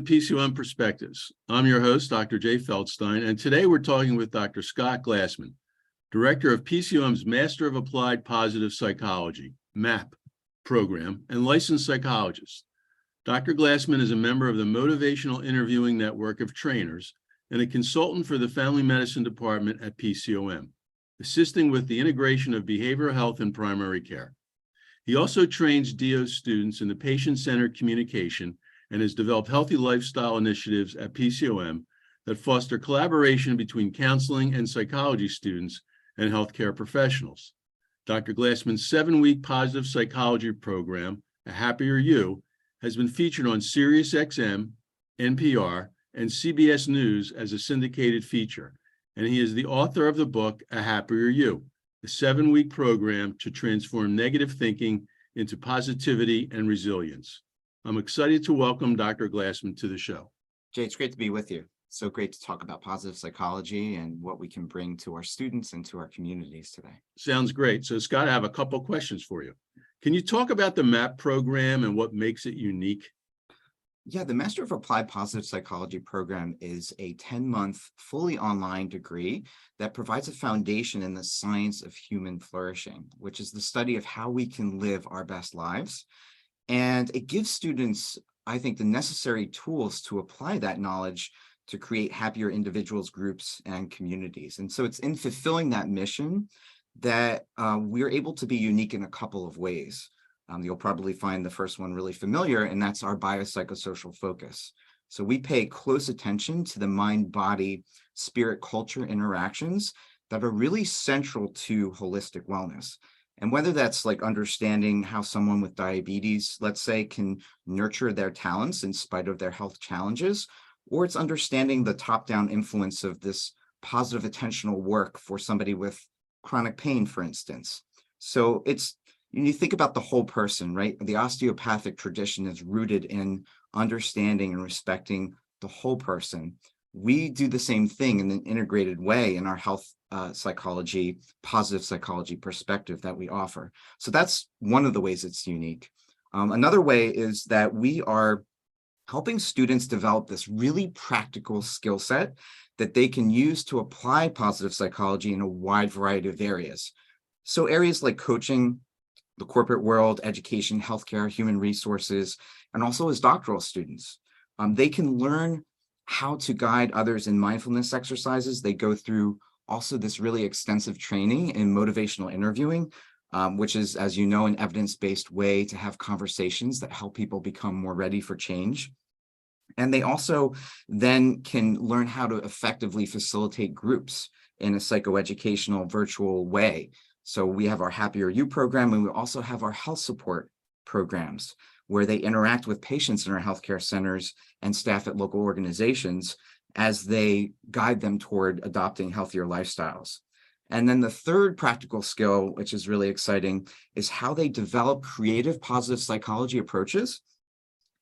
PCOM Perspectives. I'm your host, Dr. Jay Feldstein, and today we're talking with Dr. Scott Glassman, Director of PCOM's Master of Applied Positive Psychology, MAPP, program, and licensed psychologist. Dr. Glassman is a member of the Motivational Interviewing Network of Trainers and a consultant for the Family Medicine Department at PCOM, assisting with the integration of behavioral health and primary care. He also trains DO students in the patient-centered communication and has developed healthy lifestyle initiatives at PCOM that foster collaboration between counseling and psychology students and healthcare professionals. Dr. Glassman's 7-week positive psychology program, A Happier You, has been featured on SiriusXM, NPR, and CBS News as a syndicated feature, and he is the author of the book, A Happier You, a 7-week program to transform negative thinking into positivity and resilience. I'm excited to welcome Dr. Glassman to the show. Jay, it's great to be with you. So great to talk about positive psychology and what we can bring to our students and to our communities today. Sounds great. So Scott, I have a couple questions for you. Can you talk about the MAPP program and what makes it unique? Yeah, the Master of Applied Positive Psychology program is a 10-month fully online degree that provides a foundation in the science of human flourishing, which is the study of how we can live our best lives. And it gives students, I think, the necessary tools to apply that knowledge to create happier individuals, groups, and communities. And so it's in fulfilling that mission that we're able to be unique in a couple of ways. You'll probably find the first one really familiar, and that's our biopsychosocial focus. So we pay close attention to the mind, body, spirit, culture interactions that are really central to holistic wellness. And whether that's like understanding how someone with diabetes, let's say, can nurture their talents in spite of their health challenges, or it's understanding the top-down influence of this positive attentional work for somebody with chronic pain, for instance. So it's, you think about the whole person, right? The osteopathic tradition is rooted in understanding and respecting the whole person. We do the same thing in an integrated way in our health psychology, positive psychology perspective that we offer. So that's one of the ways it's unique. Another way is that we are helping students develop this really practical skill set that they can use to apply positive psychology in a wide variety of areas. So areas like coaching, the corporate world, education, healthcare, human resources, and also as doctoral students. They can learn how to guide others in mindfulness exercises. They go through also this really extensive training in motivational interviewing, which is, as you know, an evidence-based way to have conversations that help people become more ready for change. And they also then can learn how to effectively facilitate groups in a psychoeducational virtual way. So we have our Happier You program, and we also have our health support programs where they interact with patients in our healthcare centers and staff at local organizations as they guide them toward adopting healthier lifestyles. And then the third practical skill, which is really exciting, is how they develop creative positive psychology approaches,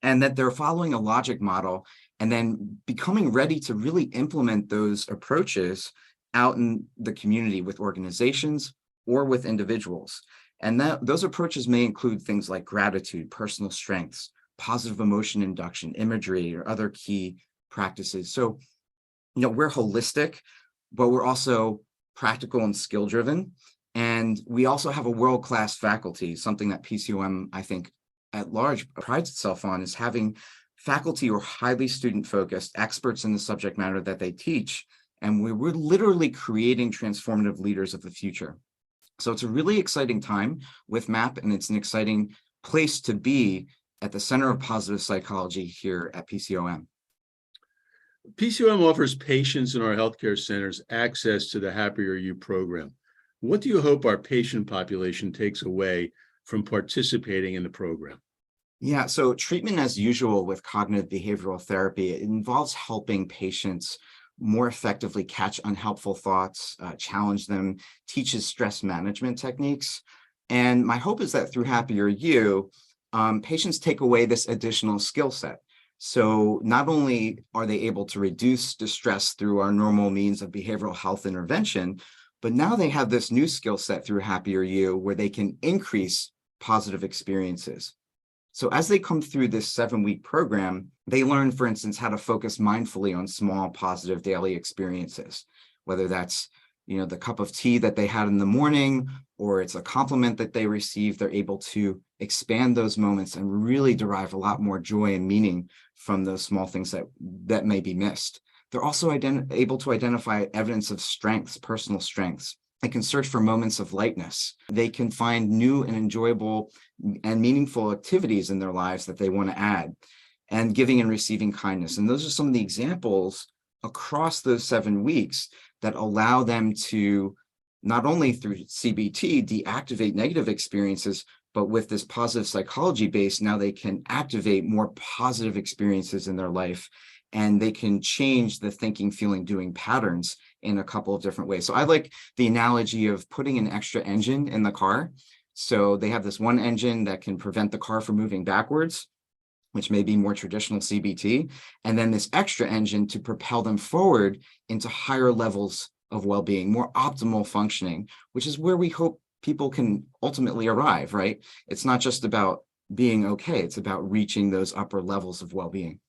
and that they're following a logic model and then becoming ready to really implement those approaches out in the community with organizations or with individuals. And those approaches may include things like gratitude, personal strengths, positive emotion induction, imagery, or other key practices. So, we're holistic, but we're also practical and skill-driven. And we also have a world-class faculty, something that PCOM, I think, at large prides itself on, is having faculty who are highly student-focused, experts in the subject matter that they teach. And we're literally creating transformative leaders of the future. So it's a really exciting time with MAPP, and it's an exciting place to be at the center of positive psychology here at PCOM. PCOM offers patients in our healthcare centers access to the Happier You program. What do you hope our patient population takes away from participating in the program? Yeah, so treatment as usual with cognitive behavioral therapy, it involves helping patients more effectively catch unhelpful thoughts, challenge them, teaches stress management techniques. And my hope is that through Happier You, patients take away this additional skill set. So not only are they able to reduce distress through our normal means of behavioral health intervention, but now they have this new skill set through Happier You where they can increase positive experiences. So as they come through this 7-week program, they learn, for instance, how to focus mindfully on small positive daily experiences, whether that's the cup of tea that they had in the morning, or it's a compliment that they received. They're able to expand those moments and really derive a lot more joy and meaning from those small things that may be missed. They're also able to identify evidence of strengths, personal strengths. They can search for moments of lightness. They can find new and enjoyable and meaningful activities in their lives that they want to add, and giving and receiving kindness. And those are some of the examples across those 7 weeks that allow them to, not only through CBT, deactivate negative experiences, but with this positive psychology base, now they can activate more positive experiences in their life, and they can change the thinking, feeling, doing patterns in a couple of different ways. So I like the analogy of putting an extra engine in the car. So they have this one engine that can prevent the car from moving backwards, which may be more traditional CBT, and then this extra engine to propel them forward into higher levels of well-being, more optimal functioning, which is where we hope people can ultimately arrive, right? It's not just about being okay, it's about reaching those upper levels of well-being.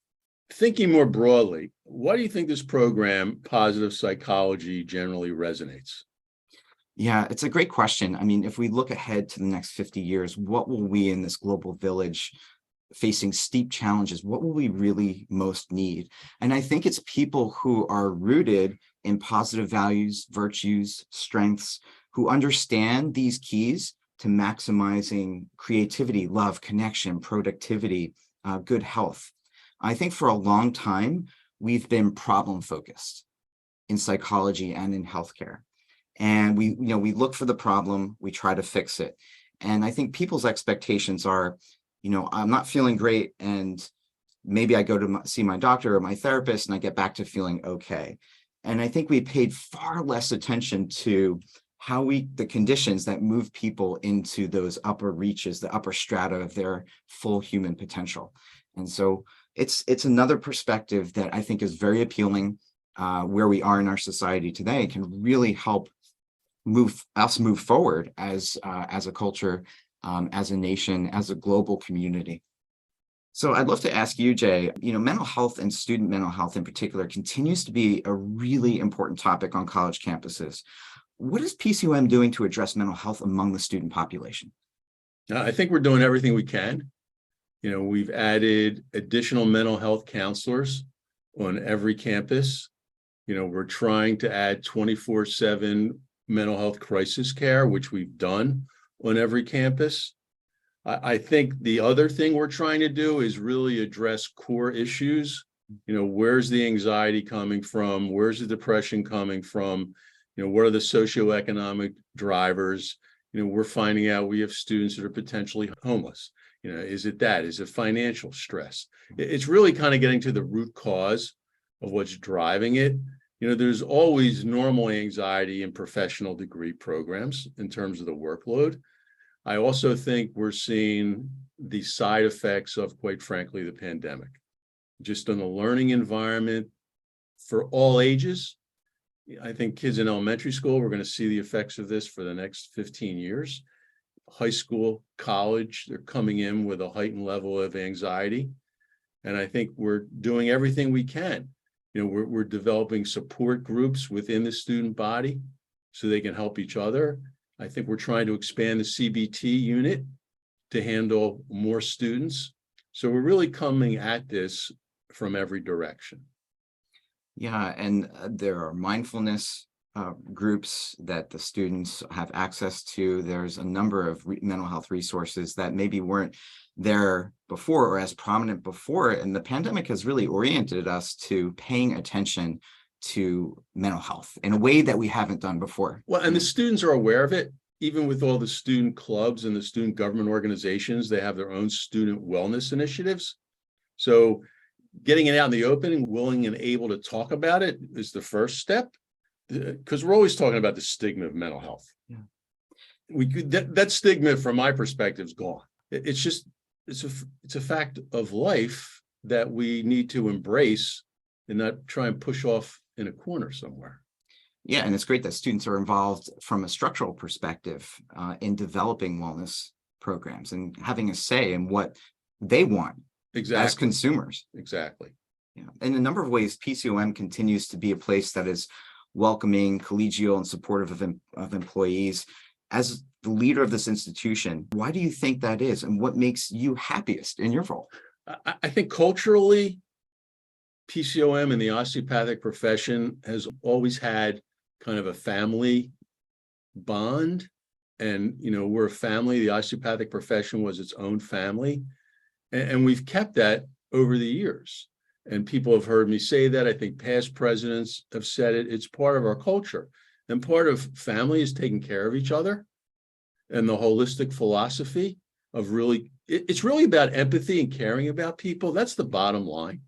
Thinking more broadly, why do you think this program, positive psychology, generally resonates? Yeah, it's a great question. I mean, if we look ahead to the next 50 years, what will we in this global village facing steep challenges, what will we really most need? And I think it's people who are rooted in positive values, virtues, strengths, who understand these keys to maximizing creativity, love, connection, productivity, good health. I think for a long time, we've been problem focused in psychology and in healthcare. And we look for the problem, we try to fix it. And I think people's expectations are, I'm not feeling great, and maybe I go to see my doctor or my therapist and I get back to feeling okay. And I think we paid far less attention to the conditions that move people into those upper reaches, the upper strata of their full human potential. And so it's another perspective that I think is very appealing, where we are in our society today, can really help move forward as a culture, as a nation, as a global community. So I'd love to ask you, Jay, mental health and student mental health in particular continues to be a really important topic on college campuses. What is PCOM doing to address mental health among the student population? I think we're doing everything we can. We've added additional mental health counselors on every campus. We're trying to add 24/7 mental health crisis care, which we've done on every campus. I think the other thing we're trying to do is really address core issues. Where's the anxiety coming from? Where's the depression coming from? What are the socioeconomic drivers? We're finding out we have students that are potentially homeless. Is it that? Is it financial stress? It's really kind of getting to the root cause of what's driving it. There's always normal anxiety in professional degree programs in terms of the workload. I also think we're seeing the side effects of, quite frankly, the pandemic. Just on the learning environment for all ages. I think kids in elementary school, we're going to see the effects of this for the next 15 years. High school, college, they're coming in with a heightened level of anxiety. And I think we're doing everything we can. We're developing support groups within the student body so they can help each other. I think we're trying to expand the CBT unit to handle more students. So we're really coming at this from every direction. Yeah, and there are mindfulness groups that the students have access to. There's a number of mental health resources that maybe weren't there before or as prominent before. And the pandemic has really oriented us to paying attention to mental health in a way that we haven't done before. Well, and the students are aware of it. Even with all the student clubs and the student government organizations, they have their own student wellness initiatives. So getting it out in the open and willing and able to talk about it is the first step, because we're always talking about the stigma of mental health. Yeah. That stigma, from my perspective, is gone. It's a fact of life that we need to embrace and not try and push off in a corner somewhere. Yeah, and it's great that students are involved from a structural perspective in developing wellness programs and having a say in what they want as Exactly. consumers. Exactly. Yeah. In a number of ways, PCOM continues to be a place that is welcoming, collegial, and supportive of employees. As the leader of this institution, why do you think that is, and what makes you happiest in your role? I think culturally, PCOM and the osteopathic profession has always had kind of a family bond. And, we're a family. The osteopathic profession was its own family. And we've kept that over the years. And people have heard me say that. I think past presidents have said it. It's part of our culture. And part of family is taking care of each other. And the holistic philosophy of it's really about empathy and caring about people. That's the bottom line.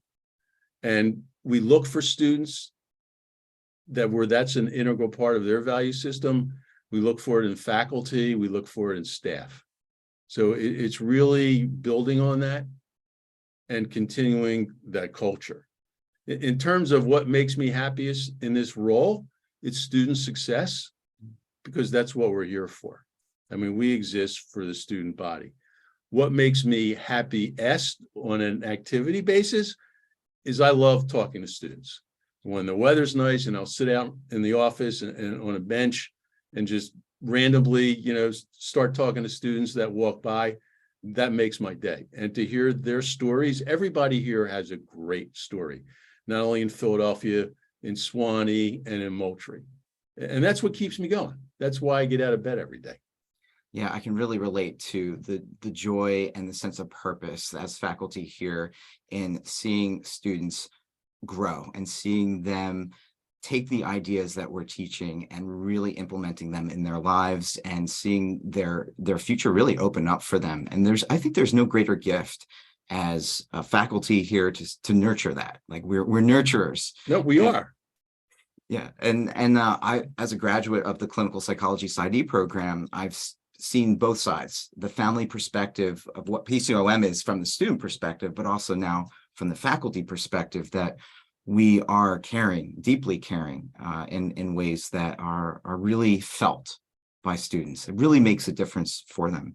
And we look for students that's an integral part of their value system. We look for it in faculty, we look for it in staff. So it's really building on that and continuing that culture. In terms of what makes me happiest in this role, it's student success, because that's what we're here for. I mean, we exist for the student body. What makes me happiest on an activity basis is I love talking to students. When the weather's nice and I'll sit out in the office and on a bench and just randomly, start talking to students that walk by, that makes my day. And to hear their stories, everybody here has a great story, not only in Philadelphia, in Swanee, and in Moultrie. And that's what keeps me going. That's why I get out of bed every day. Yeah, I can really relate to the joy and the sense of purpose as faculty here in seeing students grow and seeing them take the ideas that we're teaching and really implementing them in their lives and seeing their future really open up for them. And I think there's no greater gift as a faculty here to nurture that. Like we're nurturers. No, we are. Yeah, and I, as a graduate of the clinical psychology PsyD program, I've seen both sides, the family perspective of what PCOM is from the student perspective, but also now from the faculty perspective, that we are caring, deeply caring in ways that are really felt by students. It really makes a difference for them.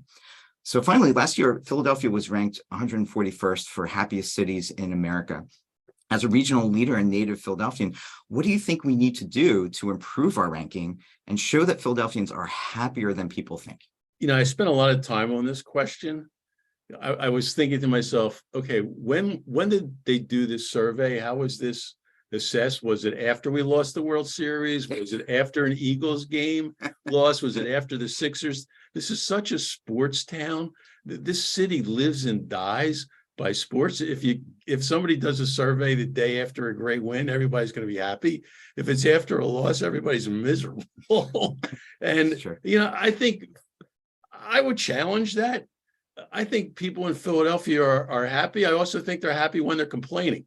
So finally, last year, Philadelphia was ranked 141st for happiest cities in America. As a regional leader and native Philadelphian, what do you think we need to do to improve our ranking and show that Philadelphians are happier than people think? I spent a lot of time on this question. I was thinking to myself, okay, when did they do this survey? How was this assessed? Was it after we lost the World Series? Was it after an Eagles game loss? Was it after the Sixers? This is such a sports town. This city lives and dies by sports. If somebody does a survey the day after a great win, everybody's going to be happy. If it's after a loss, everybody's miserable. And Sure. I think I would challenge that. I think people in Philadelphia are happy. I also think they're happy when they're complaining.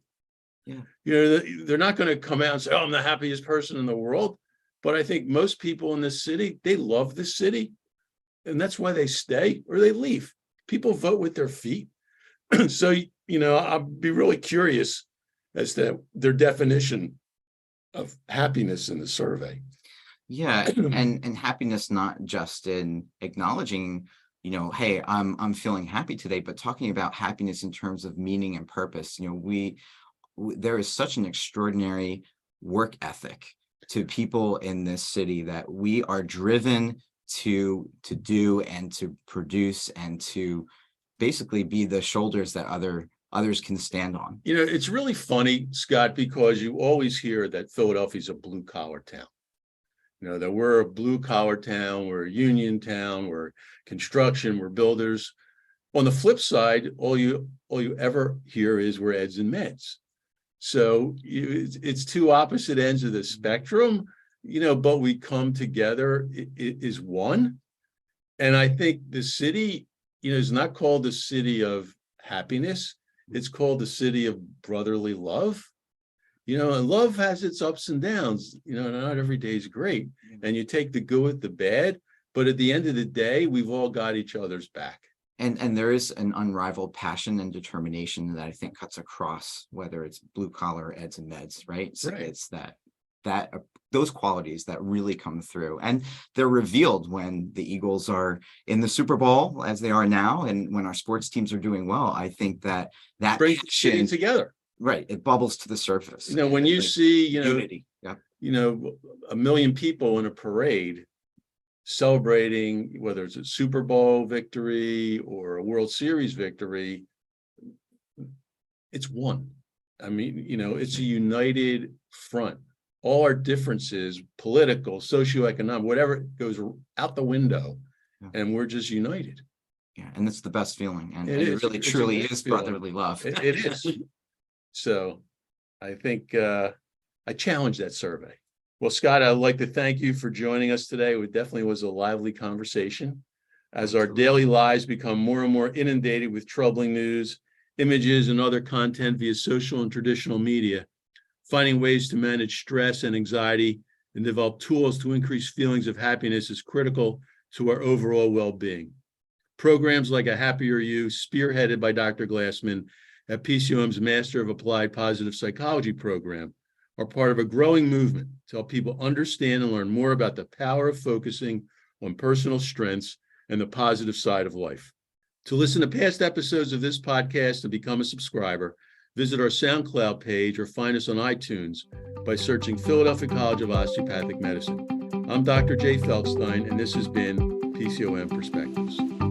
Yeah. They're not going to come out and say, "Oh, I'm the happiest person in the world." But I think most people in this city, they love this city, and that's why they stay or they leave. People vote with their feet. So, I'll be really curious as to their definition of happiness in the survey. Yeah, and happiness not just in acknowledging, hey, I'm feeling happy today, but talking about happiness in terms of meaning and purpose. There is such an extraordinary work ethic to people in this city that we are driven to do and to produce and to basically be the shoulders that others can stand on. It's really funny, Scott, because you always hear that Philadelphia's a blue collar town. That we're a blue collar town, we're a union town, we're construction, we're builders. On the flip side, all you ever hear is we're eds and meds. So it's two opposite ends of the spectrum, but we come together is one. And I think the city, is not called the city of happiness. It's called the city of brotherly love. And love has its ups and downs, not every day is great. And you take the good with the bad, but at the end of the day, we've all got each other's back. And there is an unrivaled passion and determination that I think cuts across, whether it's blue collar, eds and meds, right? So Right. it's that those qualities that really come through, and they're revealed when the Eagles are in the Super Bowl as they are now, and when our sports teams are doing well. I think that Brings the city passion, together. right, it bubbles to the surface. When you see, Unity. Yeah. 1 million people in a parade celebrating, whether it's a Super Bowl victory or a World Series victory, it's one. I mean, it's a united front. All our differences, political, socioeconomic, whatever, goes out the window, and we're just united. Yeah, and it's the best feeling, and It it is. really It's a truly great is feeling. brotherly love. It is. So I think I challenged that survey. Well, Scott, I'd like to thank you for joining us today. It definitely was a lively conversation. As our daily lives become more and more inundated with troubling news, images, and other content via social and traditional media, finding ways to manage stress and anxiety and develop tools to increase feelings of happiness is critical to our overall well-being. Programs like A Happier You, spearheaded by Dr. Glassman at PCOM's Master of Applied Positive Psychology program, are part of a growing movement to help people understand and learn more about the power of focusing on personal strengths and the positive side of life. To listen to past episodes of this podcast and become a subscriber, visit our SoundCloud page or find us on iTunes by searching Philadelphia College of Osteopathic Medicine. I'm Dr. Jay Feldstein, and this has been PCOM Perspectives.